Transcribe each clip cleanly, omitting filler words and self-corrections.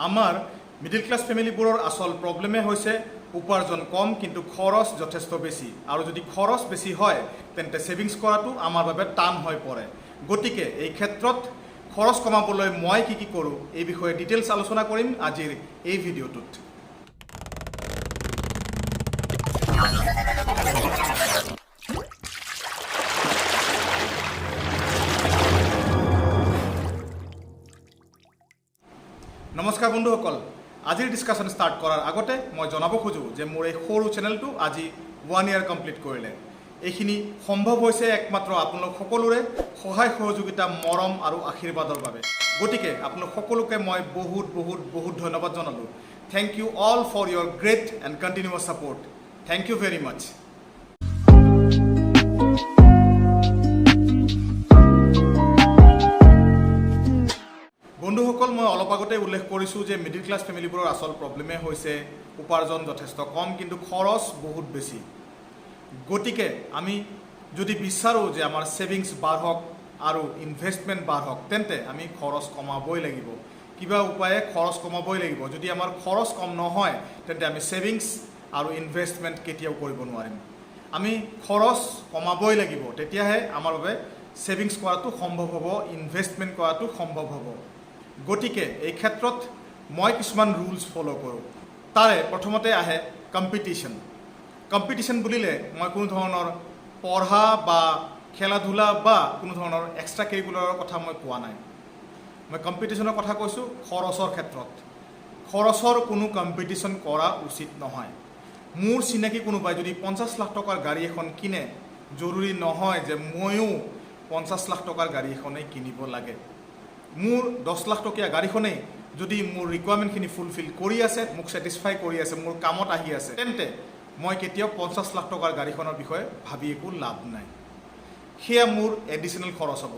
আমাৰ middle class ফেমিলিবোৰৰ আসল প্ৰব্লেমে হৈছে উপাৰ্জন কম কিন্তু খৰচ যথেষ্ট বেছি আৰু যদি খৰচ বেছি হয় তেন্তে সেভিংস কৰাটো আমাৰ বাবে টান হৈ পৰে। গতিকে এই ক্ষেত্ৰত খৰচ কমাবলৈ মই কি কৰোঁ এই বিষয়ে ডিটেইলছ আলোচনা কৰিম আজিৰ এই ভিডিঅ'টোত। নমস্কাৰ বন্ধুসকল, আজিৰ ডিছকাশ্যন ষ্টাৰ্ট কৰাৰ আগতে মই জনাব খোজোঁ যে মোৰ এই সৰু চেনেলটো আজি 1 year কমপ্লিট কৰিলে। এইখিনি সম্ভৱ হৈছে একমাত্ৰ আপোনালোক সকলোৰে সহায় সহযোগিতা, মৰম আৰু আশীৰ্বাদৰ বাবে। গতিকে আপোনালোক সকলোকে মই বহুত ধন্যবাদ জনালোঁ। Thank you all for your great and continuous support. Thank you very much. বন্ধুসকল, মই অলপ আগতে উল্লেখ কৰিছোঁ যে মিডল ক্লাছ ফেমিলিবোৰৰ আসল প্ৰব্লেমে হৈছে উপাৰ্জন যথেষ্ট কম কিন্তু খৰচ বহুত বেছি। গতিকে আমি যদি বিচাৰোঁ যে আমাৰ ছেভিংছ বাঢ়ক আৰু ইনভেষ্টমেণ্ট বাঢ়ক তেন্তে আমি খৰচ কমাবই লাগিব, কিবা উপায়ে খৰচ কমাবই লাগিব। যদি আমাৰ খৰচ কম নহয় তেন্তে আমি ছেভিংছ আৰু ইনভেষ্টমেণ্ট কেতিয়াও কৰিব নোৱাৰিম। আমি খৰচ কমাবই লাগিব, তেতিয়াহে আমাৰ বাবে ছেভিংছ কৰাটো সম্ভৱ হ'ব, ইনভেষ্টমেণ্ট কৰাটো সম্ভৱ হ'ব। গতিকে এই ক্ষেত্ৰত মই কিছুমান ৰুলছ ফ'ল' কৰোঁ। তাৰে প্ৰথমতে আহে কম্পিটিশ্যন। কম্পিটিশ্যন বুলিলে মই কোনো ধৰণৰ পঢ়া বা খেলা ধূলা বা কোনো ধৰণৰ এক্সট্ৰা কেৰিকুলাৰৰ কথা মই কোৱা নাই। মই কম্পিটিশ্যনৰ কথা কৈছোঁ খৰচৰ ক্ষেত্ৰত। খৰচৰ কোনো কম্পিটিশ্যন কৰা উচিত নহয়। মোৰ চিনাকি কোনোবাই যদি 50 লাখ টকাৰ গাড়ী এখন কিনে, জৰুৰী নহয় যে ময়ো 50 লাখ টকাৰ গাড়ী এখনেই কিনিব লাগে। মোৰ 10 লাখ টকীয়া গাড়ীখনেই যদি মোৰ ৰিকুৱাৰমেণ্টখিনি ফুলফিল কৰি আছে, মোক ছেটিছফাই কৰি আছে, মোৰ কামত আহি আছে, তেন্তে মই কেতিয়াও 50 লাখ টকাৰ গাড়ীখনৰ বিষয়ে ভাবি একো লাভ নাই। সেয়া মোৰ এডিশ্যনেল খৰচ হ'ব।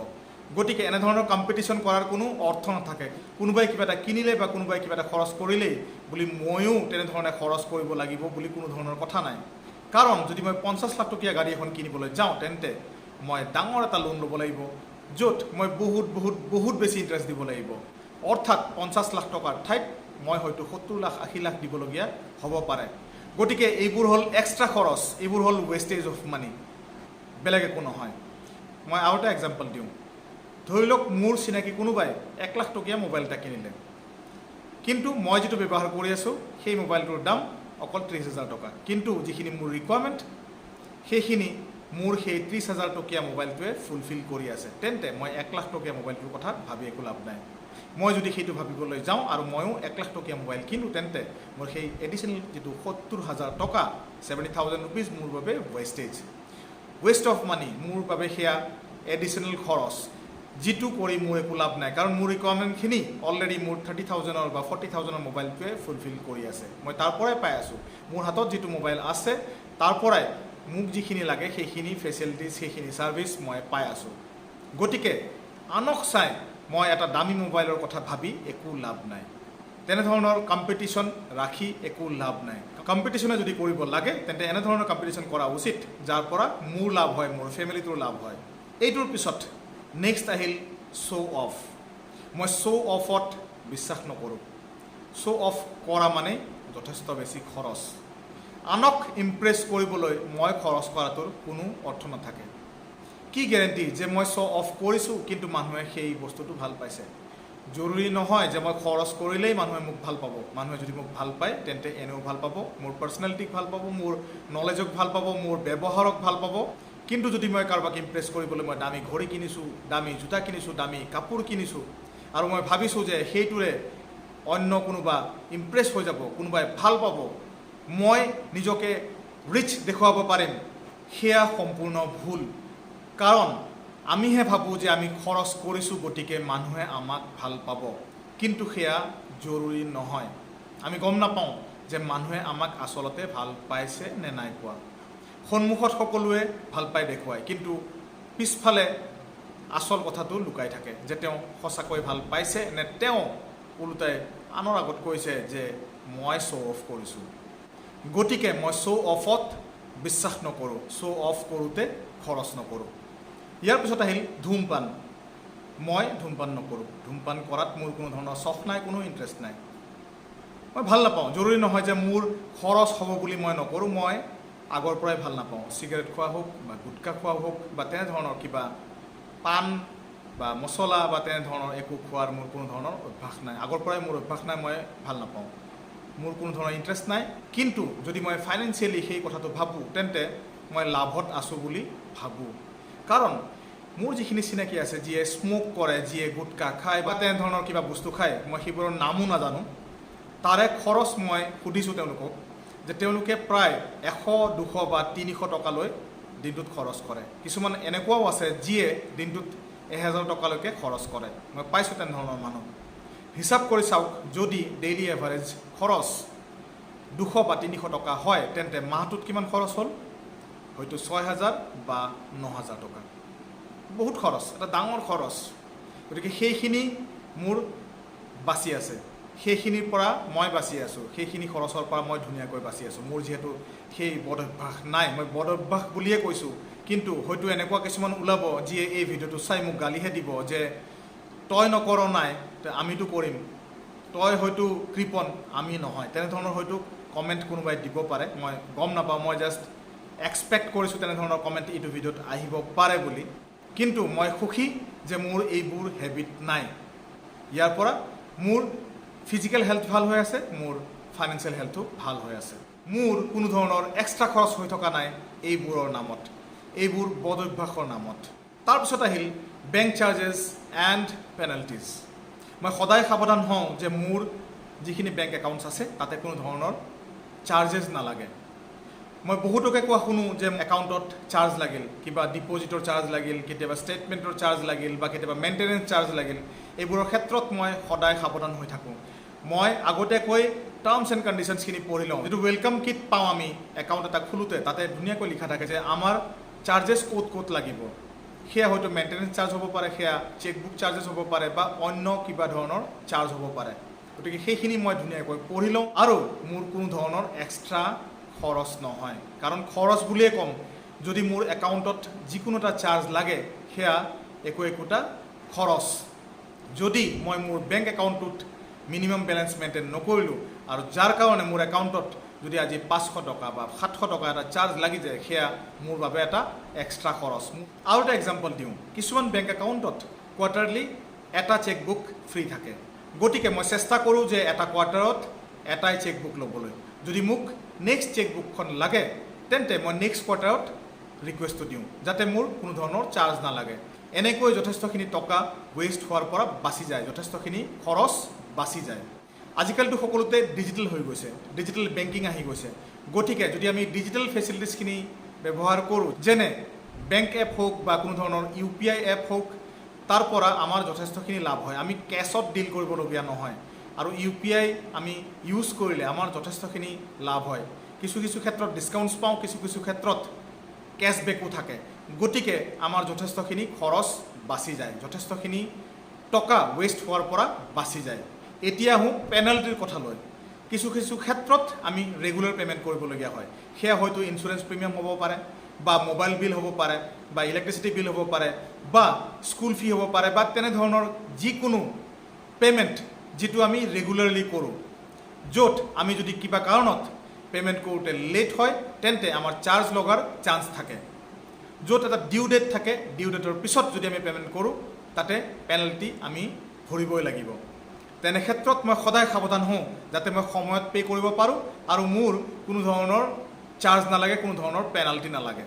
গতিকে এনেধৰণৰ কম্পিটিশ্যন কৰাৰ কোনো অৰ্থ নাথাকে। কোনোবাই কিবা এটা কিনিলে বা কোনোবাই কিবা এটা খৰচ কৰিলেই বুলি ময়ো তেনেধৰণে খৰচ কৰিব লাগিব বুলি কোনো ধৰণৰ কথা নাই। কাৰণ যদি মই 50 লাখ টকীয়া গাড়ী এখন কিনিবলৈ যাওঁ তেন্তে মই ডাঙৰ এটা লোন ল'ব লাগিব, য'ত মই বহুত বেছি ইণ্টাৰেষ্ট দিব লাগিব। অৰ্থাৎ 50 লাখ টকাৰ ঠাইত মই হয়তো 70 লাখ 80 লাখ দিবলগীয়া হ'ব পাৰে। গতিকে এইবোৰ হ'ল এক্সট্ৰা খৰচ, এইবোৰ হ'ল ৱেষ্টেজ অফ মানি, বেলেগ একো নহয়। মই আৰু এটা এক্সাম্পল দিওঁ। ধৰি লওক মোৰ চিনাকি কোনোবাই 1 লাখ টকীয়া মোবাইল এটা কিনিলে, কিন্তু মই যিটো ব্যৱহাৰ কৰি আছোঁ সেই মোবাইলটোৰ দাম অকল 30,000 টকা। কিন্তু যিখিনি মোৰ ৰিকুৱাৰমেণ্ট সেইখিনি মোৰ সেই 30,000 টকীয়া মোবাইলটোৱে ফুলফিল কৰি আছে। তেন্তে মই 1 লাখ টকীয়া মোবাইলটোৰ কথা ভাবি একো লাভ নাই। মই যদি সেইটো ভাবিবলৈ যাওঁ আৰু ময়ো 1 লাখ টকীয়া মোবাইল কিনো তেন্তে মোৰ সেই এডিশ্যনেল যিটো 70,000 টকা 70,000 ৰুপিজ মোৰ বাবে ৱেষ্ট অফ মানি, মোৰ বাবে সেয়া এডিশ্যনেল খৰচ, যিটো কৰি মোৰ একো লাভ নাই। কাৰণ মোৰ ৰিকুৱাৰমেণ্টখিনি অলৰেডি মোৰ 30,000 বা 40,000 মোবাইলটোৱে ফুলফিল কৰি আছে। মই তাৰ পৰাই পাই আছোঁ। মোৰ হাতত যিটো মোবাইল আছে তাৰ পৰাই মোক যিখিনি লাগে সেইখিনি ফেচিলিটিজ, সেইখিনি ছাৰ্ভিচ মই পাই আছোঁ। গতিকে আনক চাই মই এটা দামী মোবাইলৰ কথা ভাবি একো লাভ নাই। তেনেধৰণৰ কম্পিটিশ্যন ৰাখি একো লাভ নাই। কম্পিটিশ্যনে যদি কৰিব লাগে তেন্তে এনেধৰণৰ কম্পিটিশ্যন কৰা উচিত যাৰ পৰা মোৰ লাভ হয়, মোৰ ফেমিলিটোৰ লাভ হয়। এইটোৰ পিছত নেক্সট আহিল শ্ব' অফ। মই শ্ব' অফত বিশ্বাস নকৰোঁ। শ্ব' অফ কৰা মানে যথেষ্ট বেছি খৰচ। আনক ইমপ্ৰেছ কৰিবলৈ মই খৰচ কৰাটোৰ কোনো অৰ্থ নাথাকে। কি গেৰেণ্টি যে মই শ্ব' অফ কৰিছোঁ কিন্তু মানুহে সেই বস্তুটো ভাল পাইছে? জৰুৰী নহয় যে মই খৰচ কৰিলেই মানুহে মোক ভাল পাব। মানুহে যদি মোক ভাল পায় তেন্তে এনেও ভাল পাব, মোৰ পাৰ্চনেলিটিক ভাল পাব, মোৰ নলেজক ভাল পাব, মোৰ ব্যৱহাৰক ভাল পাব। কিন্তু যদি মই কাৰোবাক ইমপ্ৰেছ কৰিবলৈ মই দামী ঘড়ী কিনিছোঁ, দামী জোতা কিনিছোঁ, দামী কাপোৰ কিনিছোঁ আৰু মই ভাবিছোঁ যে সেইটোৰে অন্য কোনোবা ইমপ্ৰেছ হৈ যাব, কোনোবাই ভাল পাব, মই নিজকে ৰিচ দেখুৱাব পাৰিম, সেয়া সম্পূৰ্ণ ভুল। কাৰণ আমিহে ভাবোঁ যে আমি খৰচ কৰিছোঁ গতিকে মানুহে আমাক ভাল পাব, কিন্তু সেয়া জৰুৰী নহয়। আমি গম নাপাওঁ যে মানুহে আমাক আচলতে ভাল পাইছে নে নাই পোৱা। সন্মুখত সকলোৱে ভাল পাই দেখুৱায়, কিন্তু পিছফালে আচল কথাটো লুকাই থাকে যে তেওঁ সঁচাকৈ ভাল পাইছে নে তেওঁ ওলোটাই আনৰ আগত কৈছে যে মই শ্ব' অফ কৰিছোঁ। গতিকে মই শ্ব' অফত বিশ্বাস নকৰোঁ, শ্ব' অফ কৰোঁতে খৰচ নকৰোঁ। ইয়াৰ পিছত আহিল ধূমপান। মই ধূমপান নকৰোঁ। ধূমপান কৰাত মোৰ কোনো ধৰণৰ চখ নাই, কোনো ইণ্টাৰেষ্ট নাই। মই ভাল নাপাওঁ। জৰুৰী নহয় যে মোৰ খৰচ হ'ব বুলি মই নকৰোঁ। মই আগৰ পৰাই ভাল নাপাওঁ। চিগাৰেট খোৱা হওক বা গুটখা খোৱা হওক বা তেনেধৰণৰ কিবা পাণ বা মছলা বা তেনেধৰণৰ একো খোৱাৰ মোৰ কোনো ধৰণৰ অভ্যাস নাই। আগৰ পৰাই মোৰ অভ্যাস নাই, মই ভাল নাপাওঁ। মোৰ কোনো ধৰণৰ ইণ্টাৰেষ্ট নাই। কিন্তু যদি মই ফাইনেন্সিয়েলি সেই কথাটো ভাবোঁ তেন্তে মই লাভত আছোঁ বুলি ভাবোঁ। কাৰণ মোৰ যিখিনি চিনাকি আছে, যিয়ে স্ম'ক কৰে, যিয়ে গুটখা খায় বা তেনেধৰণৰ কিবা বস্তু খায়, মই সেইবোৰৰ নামো নাজানো, তাৰে খৰচ মই সুধিছোঁ তেওঁলোকক যে তেওঁলোকে প্ৰায় 100, 200 বা 300 টকালৈ দিনটোত খৰচ কৰে। কিছুমান এনেকুৱাও আছে যিয়ে দিনটোত 1000 টকালৈকে খৰচ কৰে। মই পাইছোঁ তেনেধৰণৰ মানুহ। হিচাপ কৰি চাওক, যদি ডেইলি এভাৰেজ খৰচ 200 বা 300 টকা হয় তেন্তে মাহটোত কিমান খৰচ হ'ল? হয়তো 6000 বা 9000 টকা। বহুত খৰচ, এটা ডাঙৰ খৰচ। গতিকে সেইখিনি মোৰ বাচি আছে, সেইখিনিৰ পৰা মই বাচি আছোঁ, সেইখিনি খৰচৰ পৰা মই ধুনীয়াকৈ বাচি আছোঁ। মোৰ যিহেতু সেই বদ অভ্যাস নাই, মই বদ অভ্যাস বুলিয়ে কৈছোঁ। কিন্তু হয়তো এনেকুৱা কিছুমান ওলাব যিয়ে এই ভিডিঅ'টো চাই মোক গালিহে দিব যে তই নকৰ নাই, আমিতো কৰিম, তই হয়তো কৃপণ, আমি নহয়। তেনেধৰণৰ হয়তো কমেণ্ট কোনোবাই দিব পাৰে, মই গম নাপাওঁ। মই জাষ্ট এক্সপেক্ট কৰিছোঁ তেনেধৰণৰ কমেণ্ট এইটো ভিডিঅ'ত আহিব পাৰে বুলি। কিন্তু মই সুখী যে মোৰ এইবোৰ হেবিট নাই। ইয়াৰ পৰা মোৰ ফিজিকেল হেল্থ ভাল হৈ আছে, মোৰ ফাইনেন্সিয়েল হেল্থো ভাল হৈ আছে। মোৰ কোনো ধৰণৰ এক্সট্ৰা খৰচ হৈ থকা নাই এইবোৰৰ নামত, এইবোৰ বদ অভ্যাসৰ নামত। তাৰপিছত আহিল বেংক চাৰ্জেছ এণ্ড পেনাল্টিজ। মই সদায় সাৱধান হওঁ যে মোৰ যিখিনি বেংক একাউণ্টছ আছে তাতে কোনো ধৰণৰ চাৰ্জেছ নালাগে। মই বহুতকে কোৱা শুনো যে একাউণ্টত চাৰ্জ লাগিল, কিবা ডিপ'জিটৰ চাৰ্জ লাগিল, কেতিয়াবা ষ্টেটমেণ্টৰ চাৰ্জ লাগিল বা কেতিয়াবা মেইনটেনেঞ্চ চাৰ্জ লাগিল। এইবোৰৰ ক্ষেত্ৰত মই সদায় সাৱধান হৈ থাকোঁ। মই আগতীয়াকৈ টাৰ্মছ এণ্ড কণ্ডিশ্যনছখিনি পঢ়ি লওঁ। যিটো ৱেলকাম কিট পাওঁ আমি একাউণ্ট এটা খোলোতে, তাতে ধুনীয়াকৈ লিখা থাকে যে আমাৰ চাৰ্জেছ ক'ত ক'ত লাগিব। সেয়া হয়তো মেইনটেনেঞ্চ চাৰ্জ হ'ব পাৰে, সেয়া চেকবুক চাৰ্জেছ হ'ব পাৰে বা অন্য কিবা ধৰণৰ চাৰ্জ হ'ব পাৰে। গতিকে সেইখিনি মই ধুনীয়াকৈ পঢ়ি লওঁ আৰু মোৰ কোনো ধৰণৰ এক্সট্ৰা খৰচ নহয়। কাৰণ খৰচ বুলিয়ে ক'ম, যদি মোৰ একাউণ্টত যিকোনো এটা চাৰ্জ লাগে সেয়া একোটা খৰচ। যদি মই মোৰ বেংক একাউণ্টটোত মিনিমাম বেলেঞ্চ মেইনটেইন নকৰিলোঁ আৰু যাৰ কাৰণে মোৰ একাউণ্টত যদি আজি 500 টকা বা 700 টকা এটা চাৰ্জ লাগি যায়, সেয়া মোৰ বাবে এটা এক্সট্ৰা খৰচ। আৰু এটা এক্সাম্পল দিওঁ, কিছুমান বেংক একাউণ্টত কোৱাৰ্টাৰলি এটা চেকবুক ফ্ৰী থাকে। গতিকে মই চেষ্টা কৰোঁ যে এটা কোৱাৰ্টাৰত এটাই চেকবুক ল'বলৈ। যদি মোক নেক্সট চেকবুকখন লাগে তেন্তে মই নেক্সট কোৱাৰ্টাৰত ৰিকুৱেষ্টটো দিওঁ যাতে মোৰ কোনো ধৰণৰ চাৰ্জ নালাগে। এনেকৈ যথেষ্টখিনি টকা ৱেষ্ট হোৱাৰ পৰা বাচি যায়, যথেষ্টখিনি খৰচ বাচি যায়। আজিকালিতো সকলোতে ডিজিটেল হৈ গৈছে, ডিজিটেল বেংকিং আহি গৈছে। গতিকে যদি আমি ডিজিটেল ফেচিলিটিছখিনি ব্যৱহাৰ কৰোঁ, যেনে বেংক এপ হওক বা কোনো ধৰণৰ UPI এপ হওক, তাৰ পৰা আমাৰ যথেষ্টখিনি লাভ হয়। আমি কেছত ডিল কৰিবলগীয়া নহয়। আৰু UPI আমি ইউজ কৰিলে আমাৰ যথেষ্টখিনি লাভ হয়। কিছু ক্ষেত্ৰত ডিছকাউণ্টছ পাওঁ, কিছু ক্ষেত্ৰত কেছবেকো থাকে। গতিকে আমাৰ যথেষ্টখিনি খৰচ বাচি যায়, যথেষ্টখিনি টকা ৱেষ্ট হোৱাৰ পৰা বাচি যায়। এতিয়া আহোঁ পেনাল্টিৰ কথালৈ। কিছু ক্ষেত্ৰত আমি ৰেগুলাৰ পে'মেণ্ট কৰিবলগীয়া হয়। সেয়া হয়তো ইঞ্চুৰেঞ্চ প্ৰিমিয়াম হ'ব পাৰে বা মোবাইল বিল হ'ব পাৰে বা ইলেক্ট্ৰিচিটি বিল হ'ব পাৰে বা স্কুল ফি হ'ব পাৰে বা তেনেধৰণৰ যিকোনো পে'মেণ্ট যিটো আমি ৰেগুলাৰলি কৰোঁ, য'ত আমি যদি কিবা কাৰণত পে'মেণ্ট কৰোঁতে লেট হয় তেন্তে আমাৰ চাৰ্জ লগাৰ চান্স থাকে। য'ত এটা ডিউ ডেট থাকে, ডিউ ডেটৰ পিছত যদি আমি পে'মেণ্ট কৰোঁ তাতে পেনাল্টি আমি ভৰিবই লাগিব। তেনে ক্ষেত্ৰত মই সদায় সাৱধান হওঁ যাতে মই সময়ত পে' কৰিব পাৰোঁ আৰু মোৰ কোনো ধৰণৰ চাৰ্জ নালাগে, কোনো ধৰণৰ পেনাল্টি নালাগে।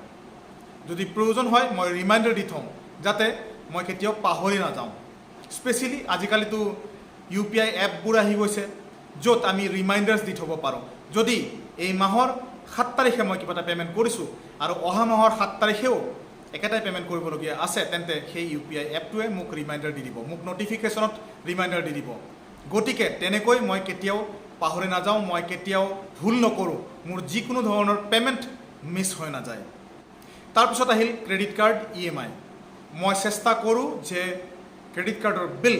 যদি প্ৰয়োজন হয় মই ৰিমাইণ্ডাৰ দি থওঁ যাতে মই কেতিয়াও পাহৰি নাযাওঁ। স্পেচিয়েলি আজিকালিতো UPI এপবোৰ আহি গৈছে য'ত আমি ৰিমাইণ্ডাৰ্ছ দি থ'ব পাৰোঁ। যদি এই মাহৰ 7 তাৰিখে মই কিবা এটা পে'মেণ্ট কৰিছোঁ আৰু অহা মাহৰ 7 তাৰিখেও একেটাই পে'মেণ্ট কৰিবলগীয়া আছে, তেন্তে সেই UPI এপটোৱে মোক ৰিমাইণ্ডাৰ দি দিব, মোক ন'টিফিকেশ্যনত ৰিমাইণ্ডাৰ দি দিব। গতিকে তেনেকৈ মই কেতিয়াও পাহৰি নাযাওঁ, মই কেতিয়াও ভুল নকৰোঁ, মোৰ যিকোনো ধৰণৰ পে'মেণ্ট মিছ হৈ নাযায়। তাৰপিছত আহিল ক্ৰেডিট কাৰ্ড EMI। মই চেষ্টা কৰোঁ যে ক্ৰেডিট কাৰ্ডৰ বিল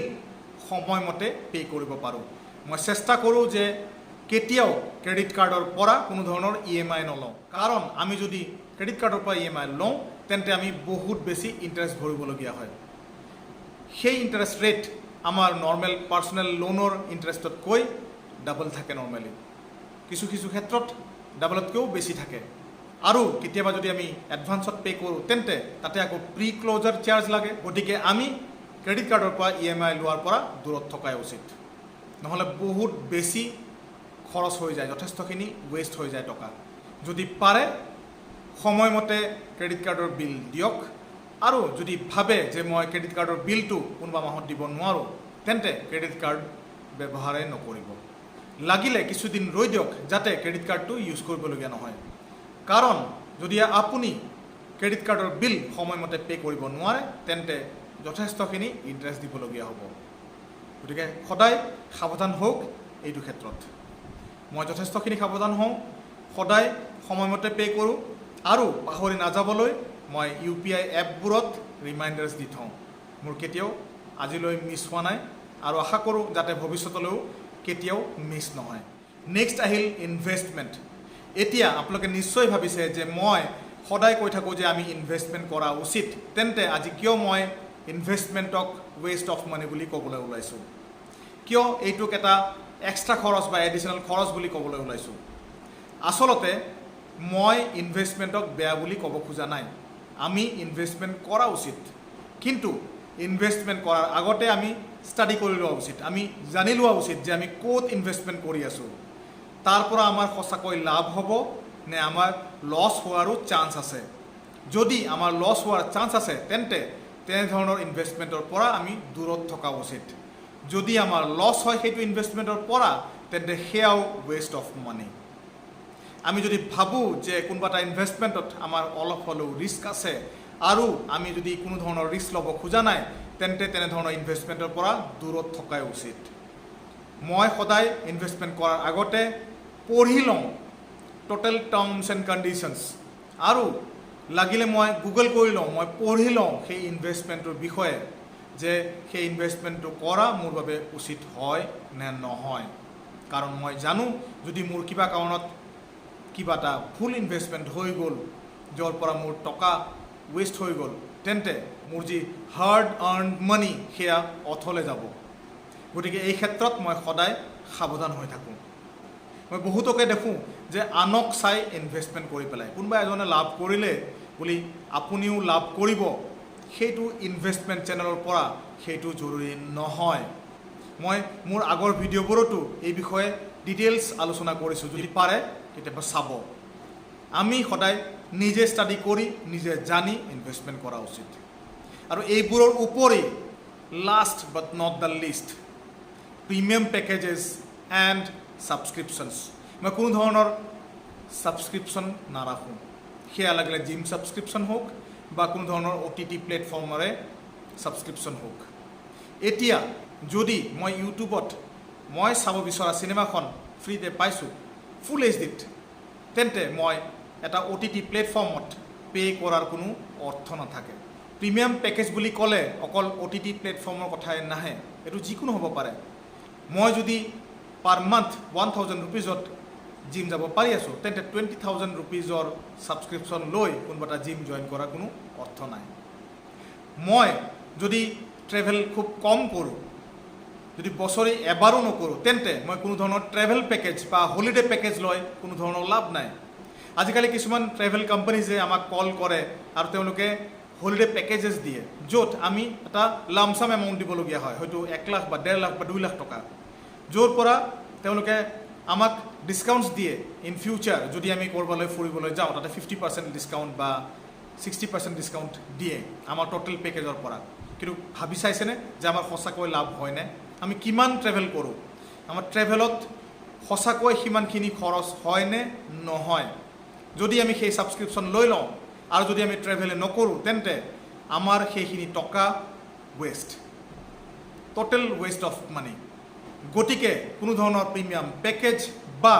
সময়মতে পে' কৰিব পাৰোঁ। মই চেষ্টা কৰোঁ যে কেতিয়াও ক্ৰেডিট কাৰ্ডৰ পৰা কোনো ধৰণৰ EMI নলওঁ। কাৰণ আমি যদি ক্ৰেডিট কাৰ্ডৰ পৰা EMI লওঁ তেন্তে আমি বহুত বেছি ইণ্টাৰেষ্ট ভৰিবলগীয়া হয়। সেই ইণ্টাৰেষ্ট ৰেট আমাৰ নৰ্মেল পাৰ্চনেল লোনৰ ইণ্টাৰেষ্টতকৈ ডাবল থাকে নৰ্মেলি, কিছু কিছু ক্ষেত্ৰত ডাবলতকৈও বেছি থাকে। আৰু কেতিয়াবা যদি আমি এডভান্সত পে' কৰোঁ তেন্তে তাতে আকৌ প্ৰি ক্ল'জাৰ চাৰ্জ লাগে। গতিকে আমি ক্ৰেডিট কাৰ্ডৰ পৰা EMI লোৱাৰ পৰা দূৰত থকাই উচিত, নহ'লে বহুত বেছি খৰচ হৈ যায়, যথেষ্টখিনি ৱেষ্ট হৈ যায় টকা। যদি পাৰে সময়মতে ক্ৰেডিট কাৰ্ডৰ বিল দিয়ক, আৰু যদি ভাবে যে মই ক্ৰেডিট কাৰ্ডৰ বিলটো কোনোবা মাহত দিব নোৱাৰোঁ তেন্তে ক্ৰেডিট কাৰ্ড ব্যৱহাৰেই নকৰিব। লাগিলে কিছুদিন ৰৈ দিয়ক যাতে ক্ৰেডিট কাৰ্ডটো ইউজ কৰিবলগীয়া নহয়, কাৰণ যদি আপুনি ক্ৰেডিট কাৰ্ডৰ বিল সময়মতে পে' কৰিব নোৱাৰে তেন্তে যথেষ্টখিনি ইণ্টাৰেষ্ট দিবলগীয়া হ'ব। গতিকে সদায় সাৱধান হওক এইটো ক্ষেত্ৰত। মই যথেষ্টখিনি সাৱধান হওঁ, সদায় সময়মতে পে' কৰোঁ, আৰু পাহৰি নাযাবলৈ মই UPI এপবোৰত ৰিমাইণ্ডাৰ্ছ দি থওঁ। মোৰ কেতিয়াও আজিলৈ মিছ হোৱা নাই, আৰু আশা কৰোঁ যাতে ভৱিষ্যতলৈও কেতিয়াও মিছ নহয়। নেক্সট আহিল ইনভেষ্টমেণ্ট। এতিয়া আপোনালোকে নিশ্চয় ভাবিছে যে মই সদায় কৈ থাকোঁ যে আমি ইনভেষ্টমেণ্ট কৰা উচিত, তেন্তে আজি কিয় মই ইনভেষ্টমেণ্টক ৱেষ্ট অফ মানি বুলি ক'বলৈ ওলাইছোঁ, কিয় এইটোক এটা এক্সট্ৰা খৰচ বা এডিশ্যনেল খৰচ বুলি ক'বলৈ ওলাইছোঁ। আচলতে মই ইনভেষ্টমেণ্টক বেয়া বুলি ক'ব খোজা নাই, আমি ইনভেষ্টমেণ্ট কৰা উচিত, কিন্তু ইনভেষ্টমেণ্ট কৰাৰ আগতে আমি ষ্টাডি কৰি লোৱা উচিত, আমি জানি লোৱা উচিত যে আমি ক'ত ইনভেষ্টমেণ্ট কৰি আছোঁ, তাৰ পৰা আমাৰ সঁচাকৈ লাভ হ'ব নে আমাৰ লছ হোৱাৰো চান্স আছে। যদি আমাৰ লছ হোৱাৰ চান্স আছে তেন্তে তেনেধৰণৰ ইনভেষ্টমেণ্টৰ পৰা আমি দূৰত থকা উচিত। যদি আমাৰ লছ হয় সেইটো ইনভেষ্টমেণ্টৰ পৰা তেন্তে সেয়াও ৱেষ্ট অফ মানি। আমি যদি ভাবোঁ যে কোনোবা এটা ইনভেষ্টমেণ্টত আমাৰ অলপ হ'লেও ৰিস্ক আছে আৰু আমি যদি কোনো ধৰণৰ ৰিস্ক ল'ব খোজা নাই তেন্তে তেনেধৰণৰ ইনভেষ্টমেণ্টৰ পৰা দূৰত থকাই উচিত। মই সদায় ইনভেষ্টমেণ্ট কৰাৰ আগতে পঢ়ি লওঁ টোটেল টাৰ্মছ এণ্ড কণ্ডিশ্যনছ, আৰু লাগিলে মই গুগল কৰি লওঁ, মই পঢ়ি লওঁ সেই ইনভেষ্টমেণ্টৰ বিষয়ে যে সেই ইনভেষ্টমেণ্টটো কৰা মোৰ বাবে উচিত হয় নে নহয়। কাৰণ মই জানো যদি মোৰ কিবা কাৰণত কিবা এটা ভুল ইনভেষ্টমেণ্ট হৈ গ'ল, য'ৰ পৰা মোৰ টকা ৱেষ্ট হৈ গ'ল, তেন্তে মোৰ যি হাৰ্ড আৰ্নড মানি সেয়া অথলে যাব। গতিকে এই ক্ষেত্ৰত মই সদায় সাৱধান হৈ থাকোঁ। মই বহুতকে দেখোঁ যে আনক চাই ইনভেষ্টমেণ্ট কৰি পেলাই, কোনোবা এজনে লাভ কৰিলে বুলি আপুনিও লাভ কৰিব, সেইটো ইনভেষ্টমেণ্ট চেনেলৰ পৰা সেইটো জৰুৰী নহয়। মই মোৰ আগৰ ভিডিঅ'বোৰতো এই বিষয়ে ডিটেইলছ আলোচনা কৰিছোঁ, যদি পাৰে কেতিয়াবা চাব। আমি সদায় নিজে ষ্টাডি কৰি নিজে জানি ইনভেষ্টমেণ্ট কৰা উচিত। আৰু এইবোৰৰ উপৰি last but not the least, premium packages and subscriptions. মই কোনো ধৰণৰ ছাবস্ক্ৰিপশ্যন নাৰাখোঁ, সেয়া লাগিলে জিম ছাবস্ক্ৰিপশ্যন হওক বা কোনো ধৰণৰ OTT প্লেটফৰ্মৰে ছাবস্ক্ৰিপশ্যন হওক। এতিয়া যদি মই ইউটিউবত মই চাব বিচৰা চিনেমাখন ফ্ৰীতে পাইছোঁ ফুল HDত, তেন্তে মই এটা OTT প্লেটফৰ্মত পে' কৰাৰ কোনো অৰ্থ নাথাকে। প্ৰিমিয়াম পেকেজ বুলি ক'লে অকল OTT প্লেটফৰ্মৰ কথাই নাহে, এইটো যিকোনো হ'ব পাৰে। মই যদি পাৰ মান্থ 1000 ৰুপিজত জিম যাব পাৰি আছোঁ, তেন্তে 20,000 ৰুপিজৰ ছাবস্ক্ৰিপশ্যন লৈ কোনোবা এটা জিম জইন কৰাৰ কোনো অৰ্থ নাই। মই যদি ট্ৰেভেল খুব কম কৰোঁ, যদি বছৰি এবাৰো নকৰোঁ, তেন্তে মই কোনো ধৰণৰ ট্ৰেভেল পেকেজ বা হলিডে পেকেজ লৈ কোনো ধৰণৰ লাভ নাই। আজিকালি কিছুমান ট্ৰেভেল কোম্পানীজে আমাক কল কৰে আৰু তেওঁলোকে হলিডে পেকেজেছ দিয়ে, য'ত আমি এটা লামচাম এমাউণ্ট দিবলগীয়া হয়, হয়তো 1 লাখ বা 1.5 লাখ বা 2 লাখ টকা, য'ৰ পৰা তেওঁলোকে আমাক ডিছকাউণ্টছ দিয়ে ইন ফিউচাৰ। যদি আমি ক'ৰবালৈ ফুৰিবলৈ যাওঁ তাতে 50% ডিছকাউণ্ট বা 60% ডিছকাউণ্ট দিয়ে আমাৰ টোটেল পেকেজৰ পৰা। কিন্তু ভাবি চাইছেনে যে আমাৰ সঁচাকৈ লাভ হয়নে? আমি কিমান ট্ৰেভেল কৰোঁ, আমাৰ ট্ৰেভেলত সঁচাকৈ সিমানখিনি খৰচ হয়নে নহয়? যদি আমি সেই ছাবস্ক্ৰিপশ্যন লৈ লওঁ আৰু যদি আমি ট্ৰেভেলে নকৰোঁ তেন্তে আমাৰ সেইখিনি টকা waste, total waste of money. গতিকে কোনো ধৰণৰ প্ৰিমিয়াম পেকেজ বা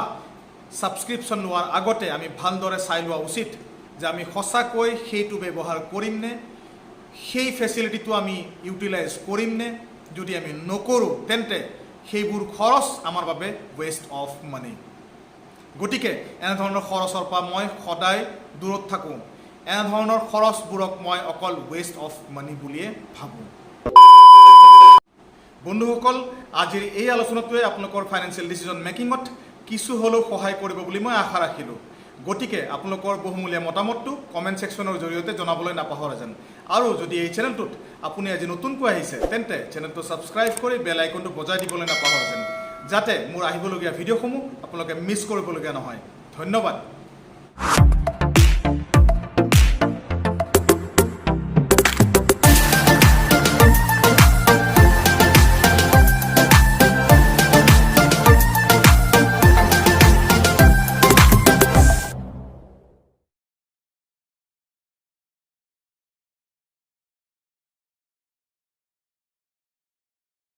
ছাবস্ক্ৰিপশ্যন লোৱাৰ আগতে আমি ভালদৰে চাই লোৱা উচিত যে আমি সঁচাকৈ সেইটো ব্যৱহাৰ কৰিমনে, সেই ফেচিলিটিটো আমি ইউটিলাইজ কৰিমনে। যদি আমি নকৰোঁ তেন্তে সেইবোৰ খৰচ আমাৰ বাবে ৱেষ্ট অফ মানি। গতিকে এনেধৰণৰ খৰচৰ পৰা মই সদায় দূৰত থাকোঁ। এনেধৰণৰ খৰচবোৰক মই অকল ৱেষ্ট অফ মানি বুলিয়ে ভাবোঁ। বন্ধুসকল আজিৰ এই আলোচনাটোৱে আপোনালোকৰ ফাইনেন্সিয়েল ডিচিজন মেকিঙত কিছু হ'লেও সহায় কৰিব বুলি মই আশা ৰাখিলোঁ গতিকে আপোনালোকৰ বহুমূলীয়া মতামতটো কমেণ্ট ছেকশ্যনৰ জৰিয়তে জনাবলৈ নাপাহৰে যেন আৰু যদি এই চেনেলটোত আপুনি আজি নতুনকৈ আহিছে তেন্তে চেনেলটো ছাবস্ক্ৰাইব কৰি বেল আইকনটো বজাই দিবলৈ নাপাহৰে যেন যাতে মোৰ আহিবলগীয়া ভিডিঅ'সমূহ আপোনালোকে মিছ কৰিবলগীয়া নহয় ধন্যবাদ